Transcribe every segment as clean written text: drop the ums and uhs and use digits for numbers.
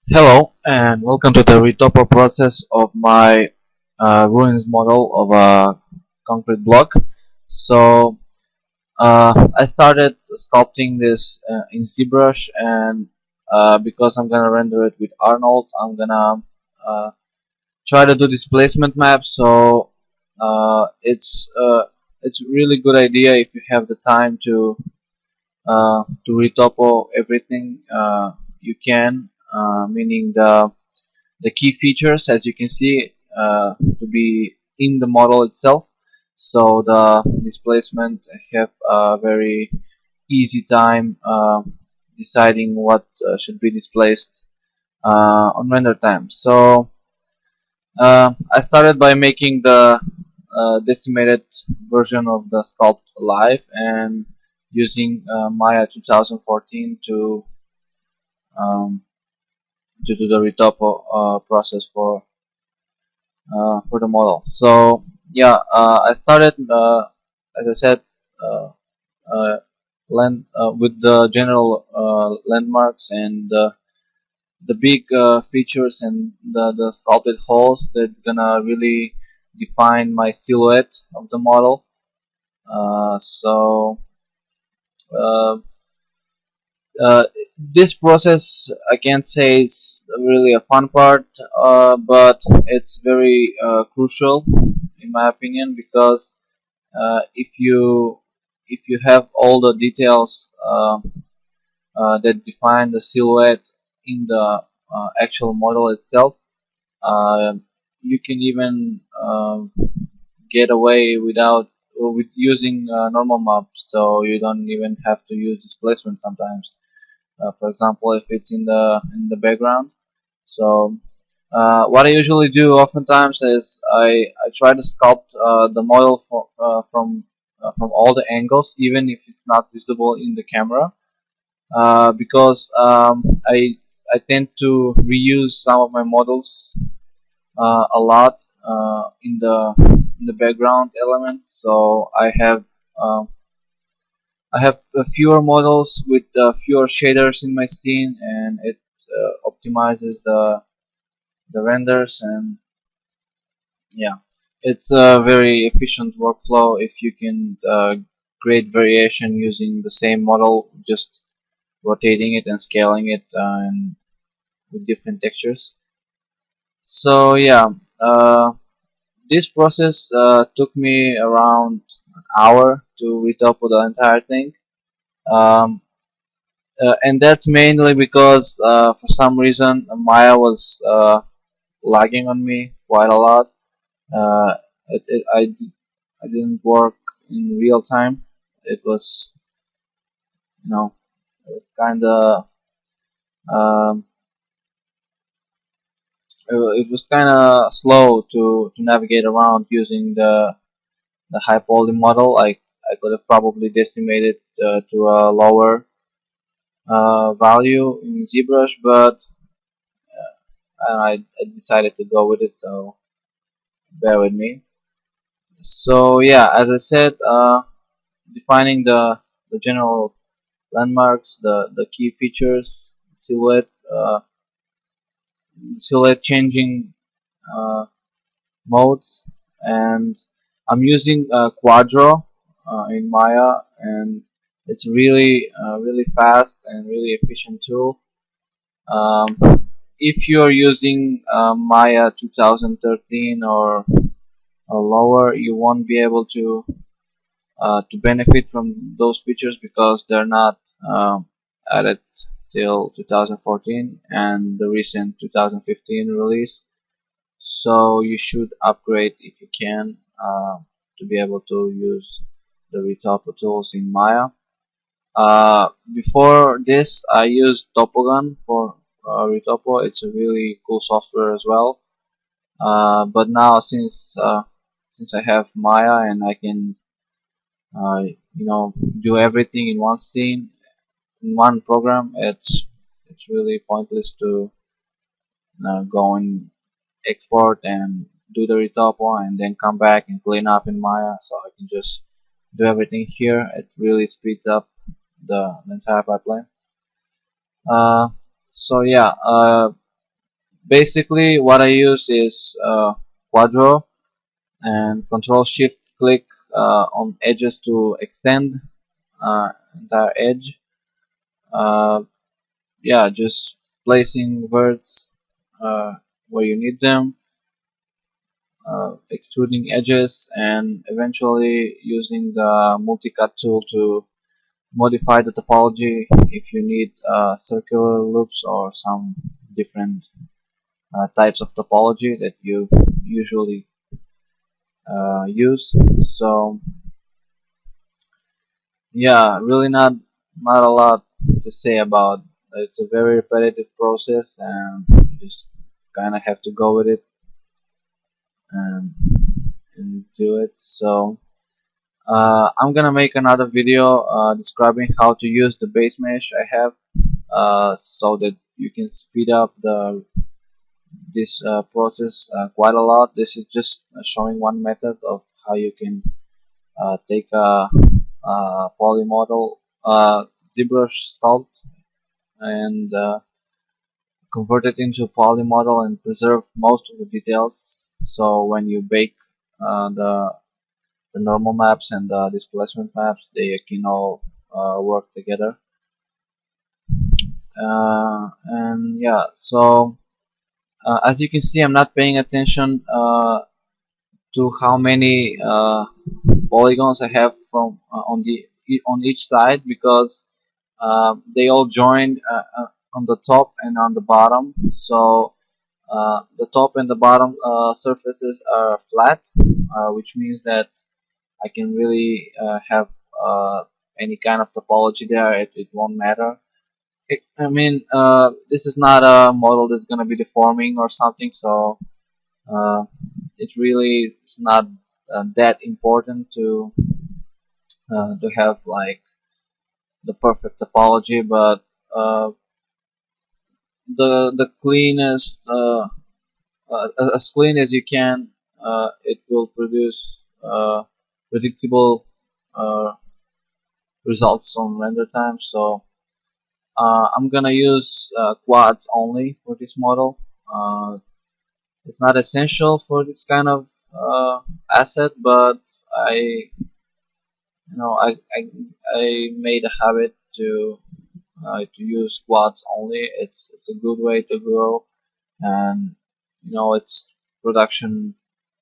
Hello and welcome to the retopo process of my ruins model of a concrete block. So I started sculpting this in Zbrush, and because I'm gonna render it with Arnold, I'm gonna try to do displacement map. So it's really good idea if you have the time to retopo everything you can, meaning the key features, as you can see, to be in the model itself. So the displacement have a very easy time deciding what should be displaced on render time. So I started by making the decimated version of the sculpt live and using Maya 2014 um, to do the retopo process for the model. So yeah, I started, as I said, uh, uh, with the general landmarks and the big features and the sculpted holes that gonna really define my silhouette of the model. So uh, uh, this process, I can't say is really a fun part, but it's very crucial in my opinion, because if you have all the details that define the silhouette in the actual model itself, uh, you can even get away with using normal maps, so you don't even have to use displacement sometimes. For example, if it's in the background. So what I usually do oftentimes is I try to sculpt the model from all the angles, even if it's not visible in the camera, because I tend to reuse some of my models a lot in the background elements. So I have fewer models with fewer shaders in my scene, and it optimizes the renders. And yeah, it's a very efficient workflow if you can create variation using the same model, just rotating it and scaling it and with different textures. So yeah, uh, this process took me around an hour to retopo the entire thing. Um, and that's mainly because for some reason Maya was lagging on me quite a lot. Uh, I didn't work in real time. It was, you know, it was kind of um, it was kind of slow to navigate around using the high poly model. I could have probably decimated to a lower value in ZBrush, but I decided to go with it. So bear with me. So yeah, as I said, defining the general landmarks, the key features, silhouette, silhouette changing modes, and I'm using Quadro in Maya, and it's really fast and really efficient tool. Um, if you're using Maya 2013 or lower, you won't be able to benefit from those features because they're not added till 2014 and the recent 2015 release. So you should upgrade if you can to be able to use the retopo tools in Maya. Before this, I used Topogon for retopo. It's a really cool software as well. But now, since I have Maya and I can do everything in one scene, in one program, it's really pointless to go and export and do the retopo and then come back and clean up in Maya. So I can just do everything here. It really speeds up the entire pipeline. Uh, so yeah, basically what I use is Quadro and Control Shift click on edges to extend entire edge. Uh, yeah, just placing words where you need them, extruding edges, and eventually using the multi-cut tool to modify the topology if you need circular loops or some different types of topology that you usually use. So yeah, really not a lot to say about. It's a very repetitive process, and you just kind of have to go with it and, do it. So I'm gonna make another video describing how to use the base mesh I have, so that you can speed up this process quite a lot. This is just showing one method of how you can take a poly model, Zbrush sculpt, and convert it into a poly model and preserve most of the details. So when you bake the normal maps and the displacement maps, they can all work together. And yeah, so as you can see, I'm not paying attention to how many polygons I have from on each side, because they all join on the top and on the bottom. So the top and the bottom surfaces are flat, which means that I can really have any kind of topology there. It won't matter. I mean, this is not a model that's gonna be deforming or something, so it really is not that important to have like the perfect topology, but the cleanest, as clean as you can, it will produce predictable uh, results on render time. So I'm gonna use quads only for this model. It's not essential for this kind of asset, but I you know I made a habit to use quads only. It's a good way to go, and it's production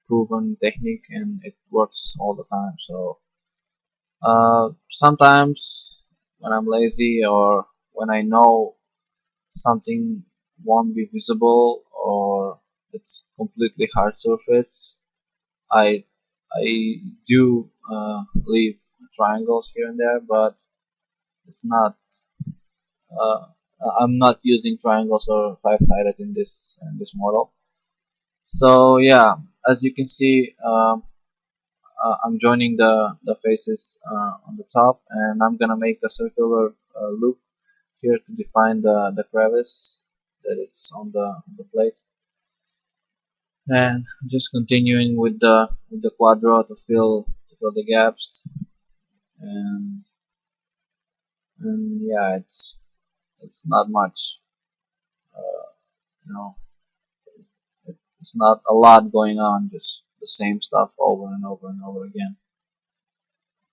proven technique, and it works all the time. So sometimes when I'm lazy, or when I know something won't be visible, or it's completely hard surface, I I do leave triangles here and there, but it's not. Uh, I'm not using triangles or five-sided in this model. So yeah, as you can see, I'm joining the faces on the top, and I'm gonna make a circular loop here to define the crevice that it's on the plate, and just continuing with the quadro to fill the gaps, and yeah, it's not much, uh, you know, it's not a lot going on, just the same stuff over and over and over again.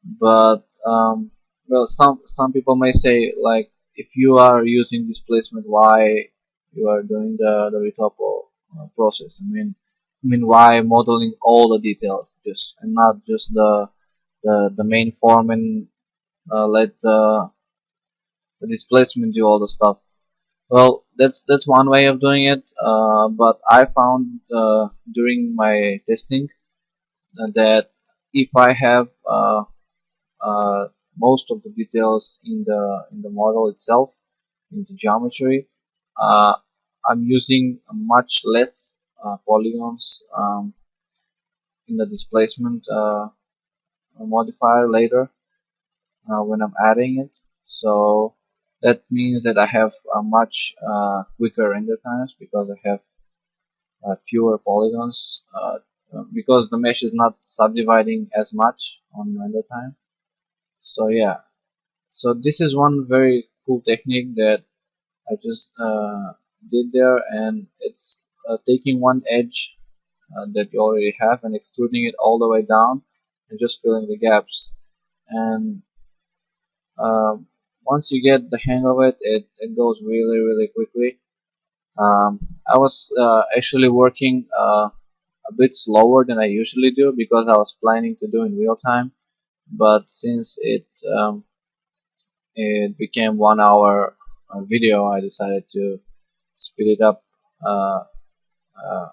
But well, some people may say, like, if you are using displacement, why you are doing the retopo process? I mean, why modeling all the details, just and not just the main form, and let the displacement do all the stuff? Well, that's one way of doing it, but I found during my testing that if I have uh, most of the details in the model itself, in the geometry, uh, I'm using much less polygons in the displacement modifier later when I'm adding it. So that means that I have a much quicker render times, because I have fewer polygons, because the mesh is not subdividing as much on render time. So yeah, so this is one very cool technique that I just did there, and it's taking one edge that you already have and extruding it all the way down and just filling the gaps. And once you get the hang of it, it goes really quickly. I was actually working a bit slower than I usually do because I was planning to do in real time, but since it became 1 hour video, I decided to speed it up, uh, uh,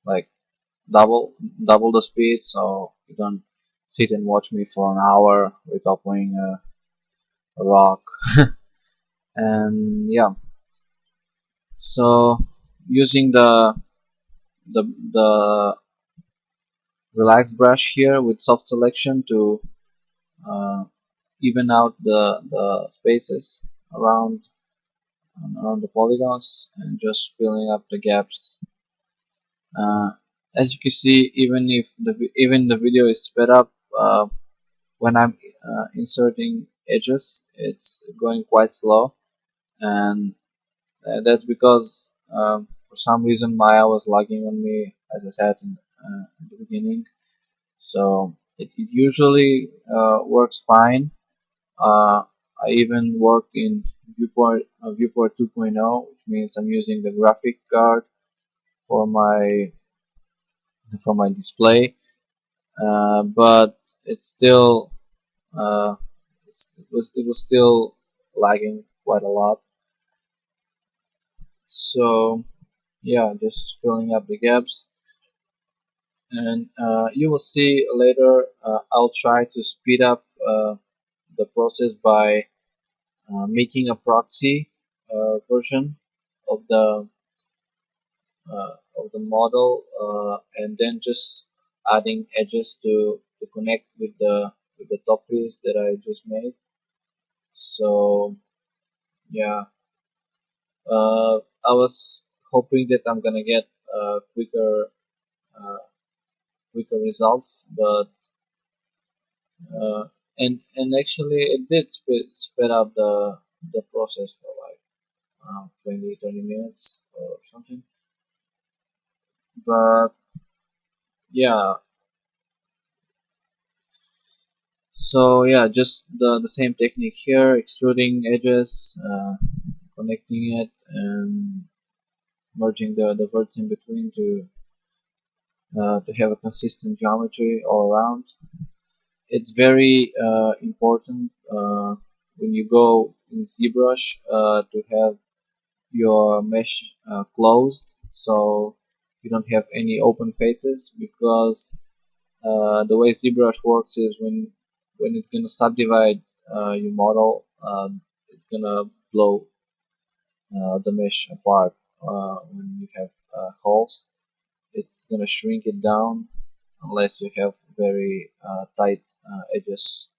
like double the speed, so you don't sit and watch me for an hour retopoing a rock. And yeah, so using the the relax brush here with soft selection to uh, even out the spaces around around the polygons and just filling up the gaps. Uh, as you can see, even the video is sped up, when I'm inserting edges, it's going quite slow, and that's because for some reason Maya was lagging on me, as I said in the beginning. So it usually works fine. I even work in viewport 2.0, which means I'm using the graphic card for my display, but it's still uh, it was still lagging quite a lot. So yeah, just filling up the gaps, and you will see later. I'll try to speed up the process by making a proxy version of the model, and then just adding edges to connect with the top piece that I just made. So yeah, I was hoping that I'm gonna get uh, quicker results, but uh, and actually it did speed up the process for like 20-30 minutes or something. But yeah, so yeah, just the same technique here, extruding edges, connecting it, and merging the verts in between to have a consistent geometry all around. It's very important when you go in Zbrush to have your mesh closed, so you don't have any open faces, because the way Zbrush works is when it's gonna subdivide your model, it's gonna blow the mesh apart. When you have holes, it's gonna shrink it down unless you have very tight edges,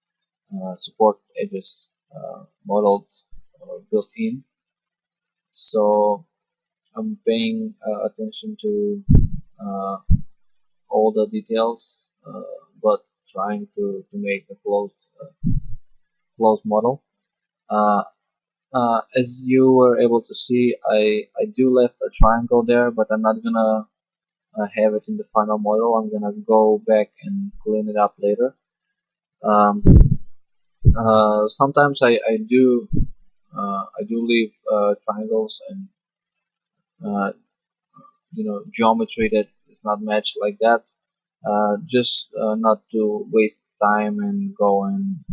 support edges modeled or built in. So I'm paying attention to uh, all the details, but trying to make a closed model. Uh, as you were able to see, I do left a triangle there, but I'm not gonna have it in the final model. I'm gonna go back and clean it up later. Um, sometimes I do leave triangles and uh, geometry that is not matched like that, just not to waste time and go and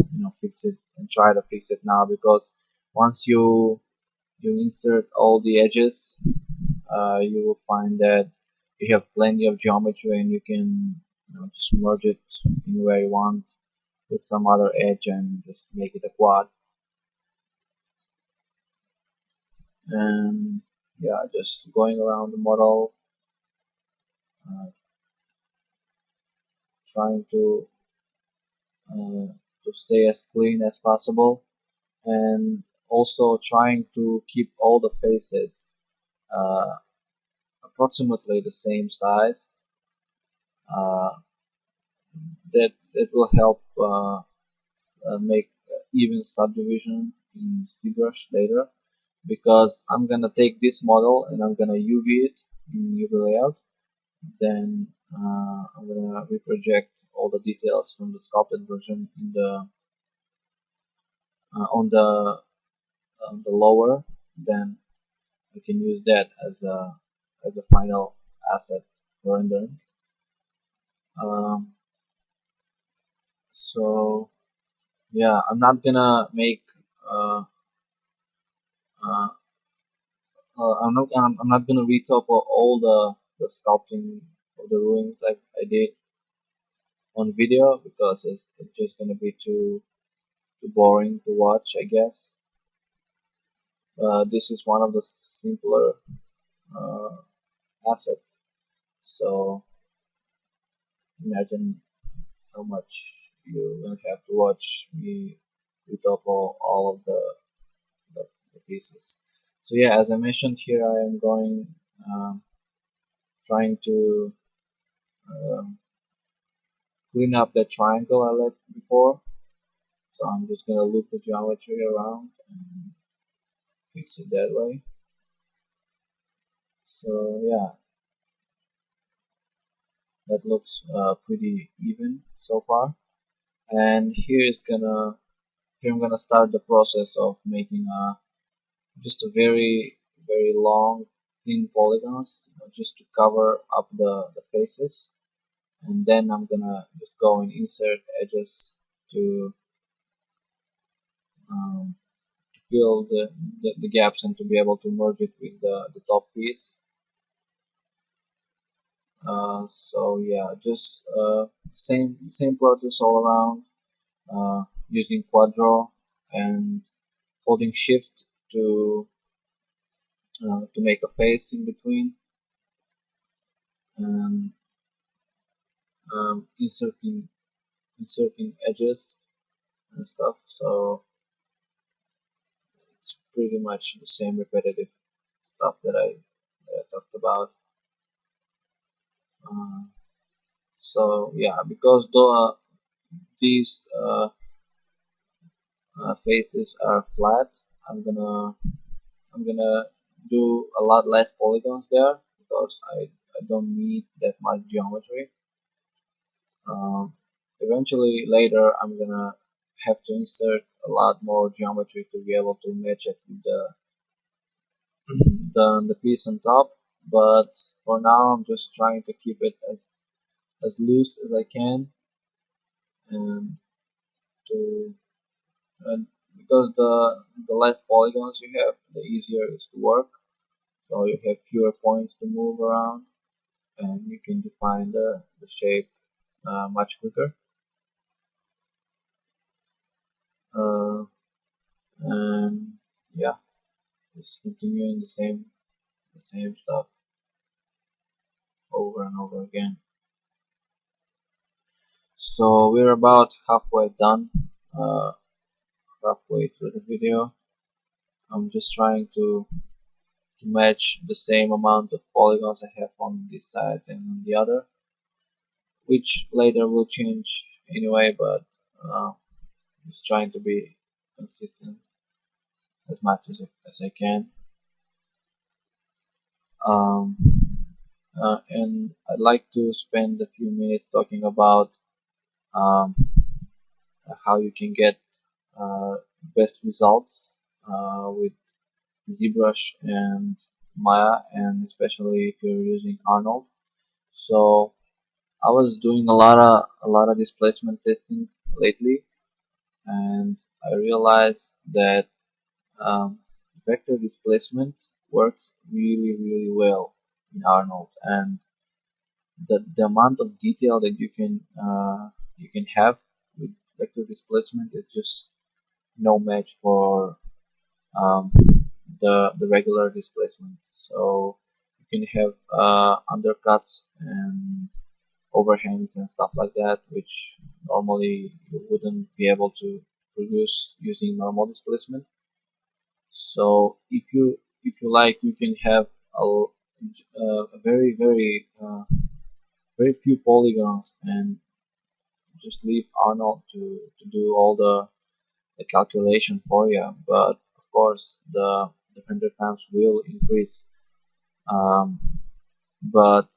fix it and try to fix it now, because once you insert all the edges, you will find that you have plenty of geometry and you can just merge it anywhere you want with some other edge and just make it a quad. And yeah, just going around the model, uh, trying uh, to stay as clean as possible, and also trying to keep all the faces uh, approximately the same size. Uh, that will help make even subdivision in ZBrush later, because I'm gonna take this model and I'm gonna UV it in UV layout. Then I'm gonna reproject all the details from the sculpted version in the on the lower. Then I can use that as a final asset for rendering. Um, so yeah, I'm not gonna make uh, uh, I'm not gonna retopo all the sculpting of the ruins I did on video because it's just gonna be too boring to watch, I guess. This is one of the simpler uh, assets, so imagine how much you're gonna have to watch me retopo all of the pieces. So yeah, as I mentioned here, I am going trying to um, clean up that triangle I left before. So I'm just gonna loop the geometry around and fix it that way. So yeah, that looks pretty even so far. And here I'm gonna start the process of making just a very long thin polygons, just to cover up the faces. And then I'm gonna just go and insert edges to um, fill the gaps and to be able to merge it with the top piece. So yeah, just same process all around, using quadro and holding shift to make a face in between, and inserting edges and stuff. So it's pretty much the same repetitive stuff that I talked about. Uh, so yeah, because these faces are flat, I'm gonna do a lot less polygons there because I don't need that much geometry. Um, Eventually later I'm gonna have to insert a lot more geometry to be able to match it with the piece on top, but for now I'm just trying to keep it as loose as I can, and to and because the less polygons you have, the easier it is to work. So you have fewer points to move around, and you can define the shape much quicker. Uh, and yeah, just continuing the same stuff over and over again. So we're about halfway done, uh, halfway through the video. I'm just trying to match the same amount of polygons I have on this side and on the other, which later will change anyway, but just trying to be consistent as much as I can. Um, and I'd like to spend a few minutes talking about um, how you can get best results with Zbrush and Maya, and especially if you're using Arnold. So I was doing a lot of displacement testing lately, and I realized that vector displacement works really well in Arnold, and the amount of detail that you can have with vector displacement is just no match for um, the regular displacement. So you can have undercuts and overhangs and stuff like that, which normally you wouldn't be able to produce using normal displacement. So if you like, you can have a very few polygons and just leave Arnold to do all the calculation for you. But of course, the render times will increase. Um, But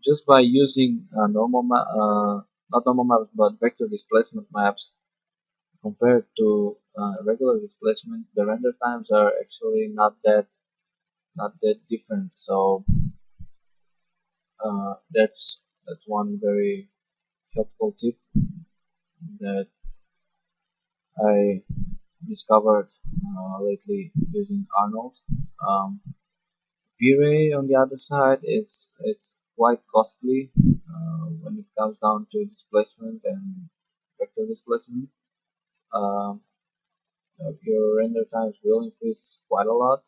just by using not normal maps but vector displacement maps compared to regular displacement, the render times are actually not that different. So that's one very helpful tip that I discovered lately using Arnold. Um, V-Ray on the other side, it's quite costly when it comes down to displacement and vector displacement. Um, your render times will increase quite a lot.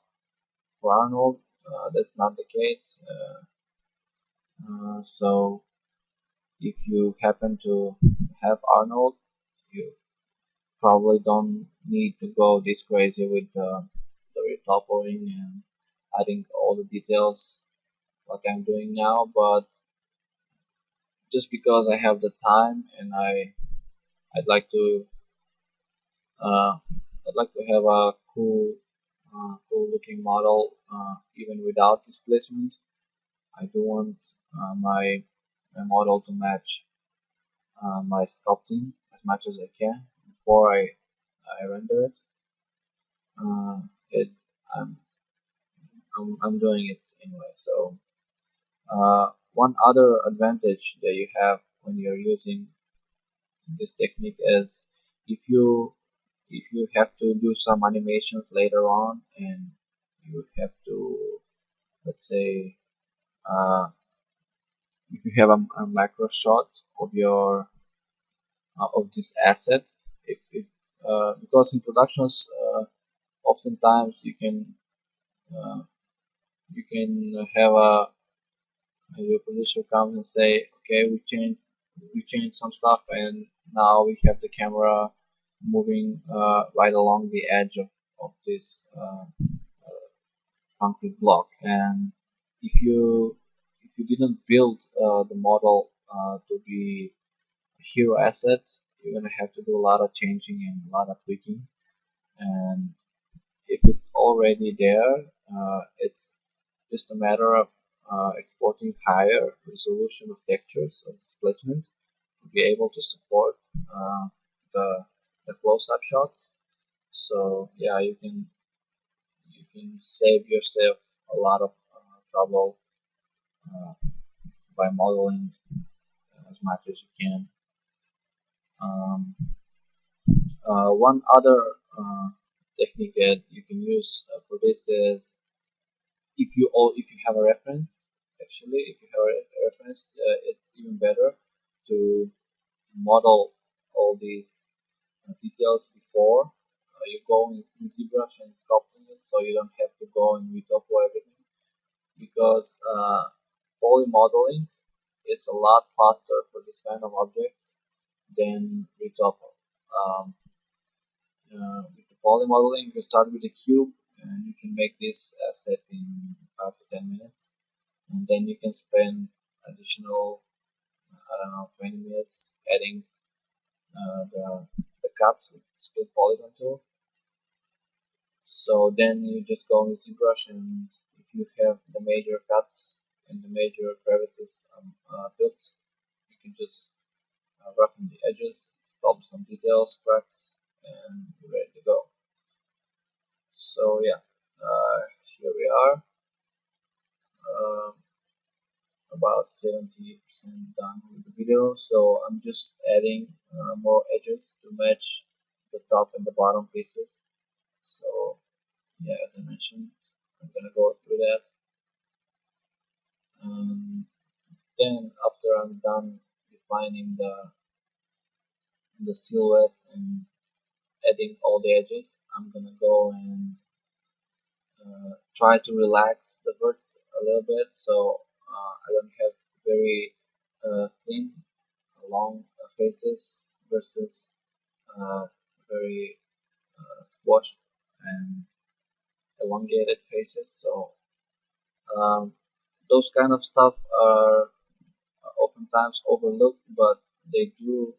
For Arnold, that's not the case. So if you happen to have Arnold, you probably don't need to go this crazy with the retopoing and adding all the details like I'm doing now. But just because I have the time and I'd like to uh, I'd like to have a cool looking model even without displacement. I do want my model to match my sculpting as much as I can before I render it. Uh, it I'm, I'm doing it anyway. So one other advantage that you have when you're using this technique is if you if you have to do some animations later on and you have to, let's say, uh, if you have a macro shot of your of this asset, if because in productions oftentimes uh, you can have a your producer comes and say, okay, we changed some stuff and now we have the camera moving right along the edge of this concrete block, and if you didn't build the model to be a hero asset, you're gonna have to do a lot of changing and a lot of tweaking. And if it's already there, it's just a matter of exporting higher resolution of textures of displacement to be able to support uh, the the close-up shots. So yeah, you can save yourself a lot of trouble uh, by modeling as much as you can. Um, one other technique that you can use for this is if you have a reference. Actually, if you have a reference, it's even better to model all these details before you go in Zbrush and sculpting it, so you don't have to go and retopo everything, because poly modeling, it's a lot faster for this kind of objects than retopo. Um, with the poly modeling, you can start with a cube and you can make this asset in 5 to 10 minutes, and then you can spend additional, I don't know, 20 minutes adding the cuts with the split polygon tool. So then you just go with ZBrush, and if you have the major cuts and the major crevices built, you can just roughen the edges, sculpt some details, cracks, and you're ready to go. So yeah, here we are, uh, about 70% done with the video. So I'm just adding more edges to match the top and the bottom pieces. So yeah, as I mentioned, I'm gonna go through that, and then after I'm done defining the silhouette and adding all the edges, I'm gonna go and try to relax the verts a little bit, so I don't have very thin, long faces versus very squashed and elongated faces. So um, those kind of stuff are oftentimes overlooked, but they do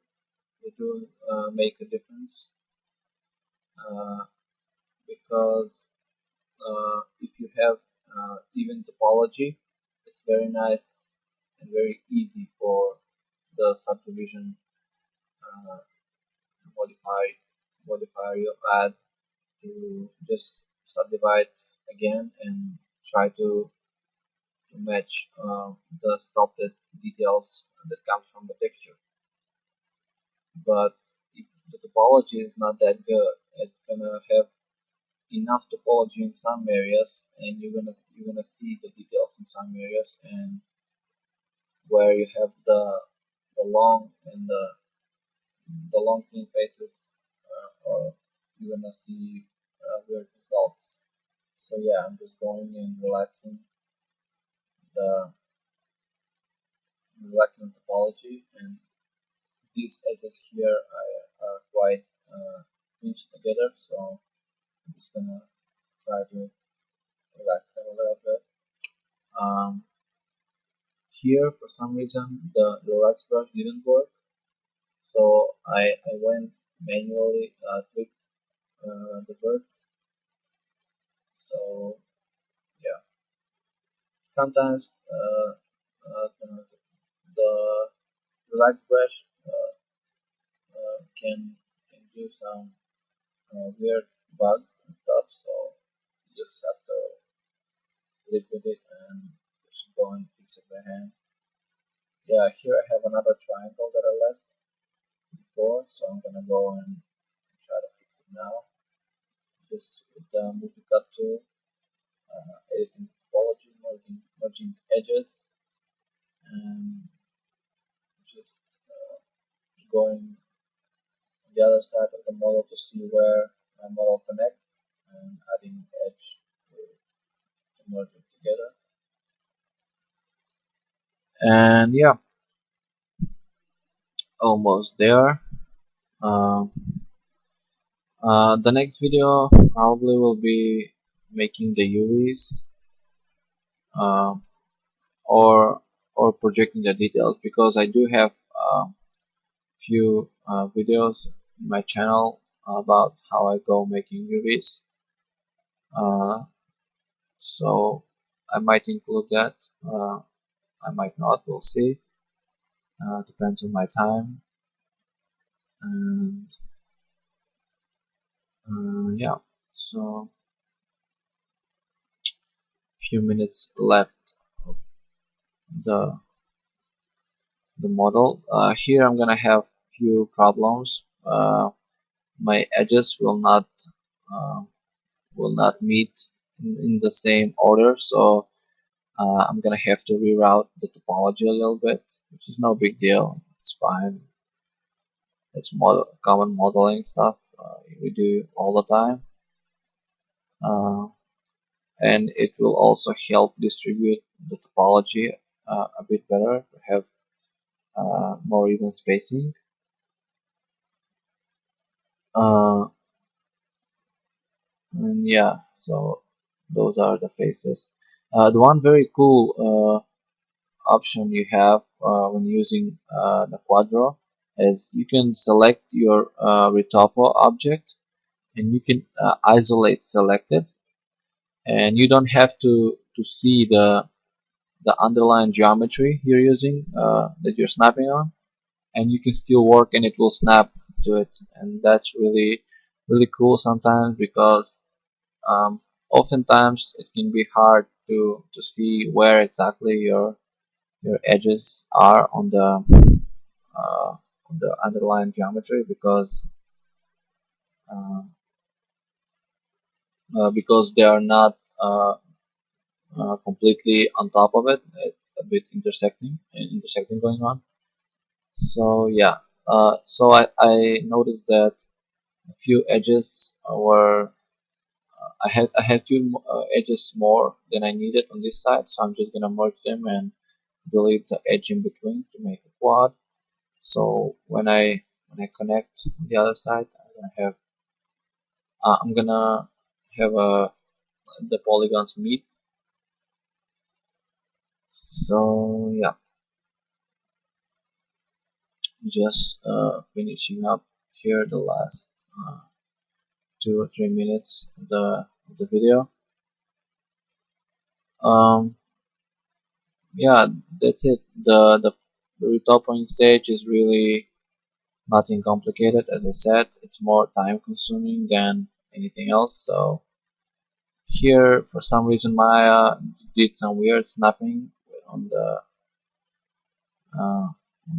make a difference, uh, because if you have even topology, it's very nice and very easy for the subdivision uh, modifier you add to just subdivide again and try to match the sculpted details that comes from the texture. But if the topology is not that good, it's gonna have enough topology in some areas, and you're gonna see the details in some areas, and where you have the long and the long thin faces, or you're gonna see weird results. So yeah, I'm just going and the relaxing topology, and these edges here are quite pinched together, so I'm just gonna try to relax them a little bit. Um, Here, for some reason, the relax brush didn't work, so I went manually tweaked the birds. So yeah, sometimes the relax brush can do some weird bugs and stuff. So you just have to live with it and just go and fix it by hand. Yeah, here I have another triangle that I left before, so I'm gonna go and try to fix it now. Just with the multi-cut tool, editing topology, merging edges, and just going on the other side of the model to see where my model connects, and adding edge to merge it together. And yeah, almost there. Uh, the next video probably will be making the UVs, uh, or projecting the details, because I do have few videos in my channel about how I go making UVs. So I might include that. I might not. We'll see. Depends on my time. And yeah. So few minutes left of the model. Here I'm gonna have few problems. My edges uh, will not meet in the same order, so I'm gonna have to reroute the topology a little bit, which is no big deal. It's fine. It's common modeling stuff we do all the time, uh, and it will also help distribute the topology a bit better to have more even spacing. Uh, and yeah, so those are the faces. The one very cool option you have when using the Quadro is you can select your retopo object, and you can isolate selected, and you don't have to see the underlying geometry you're using, that you're snapping on, and you can still work and it will snap to it. And that's really cool sometimes, because oftentimes it can be hard to see where exactly your edges are uh, on the underlying geometry, uh, because they are not completely on top of it. It's a bit intersecting going on. So yeah, so I noticed that a few edges were I had few edges more than I needed on this side, so I'm just gonna merge them and delete the edge in between to make a quad. So when I connect on the other side, I'm gonna have the polygons meet. So yeah, just finishing up here the last 2 or 3 minutes of the video. Um, yeah, that's it. The retopoing stage is really nothing complicated. As I said, it's more time consuming than anything else. So here, for some reason, Maya did some weird snapping on the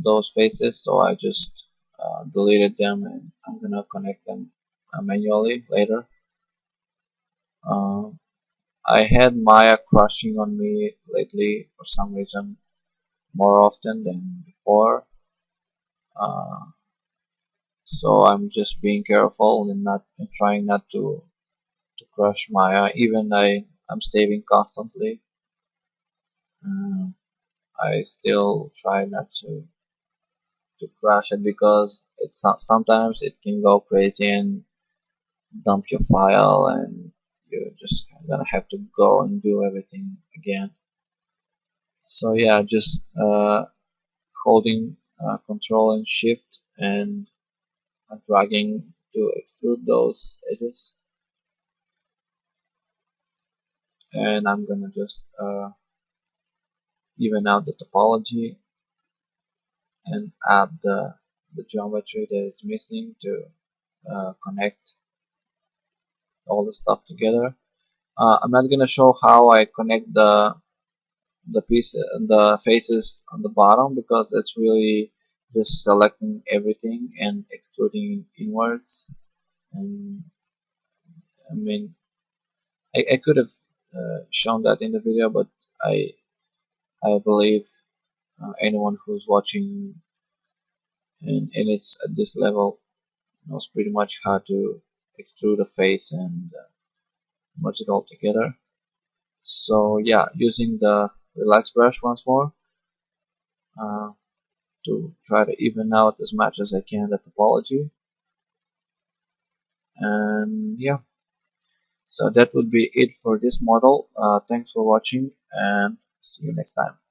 those faces, so I just deleted them, and I'm gonna connect them manually later. Uh, I had Maya crushing on me lately for some reason more often than before, uh, so I'm just being careful and not and trying not to crush Maya. Even I'm saving constantly. Uh, I still try not to crash it because sometimes it can go crazy and dump your file, and you're just gonna have to go and do everything again. So yeah, just holding control and shift and dragging to extrude those edges, and I'm gonna just even out the topology and add the geometry that is missing to connect all the stuff together. I'm not gonna show how I connect the faces on the bottom because it's really just selecting everything and extruding inwards. And I mean, I could have shown that in the video, but I I believe anyone who's watching and it's at this level knows pretty much how to extrude a face and merge it all together. So yeah, using the relax brush once more uh, to try to even out as much as I can the topology. And yeah, so that would be it for this model. Thanks for watching, and see you next time.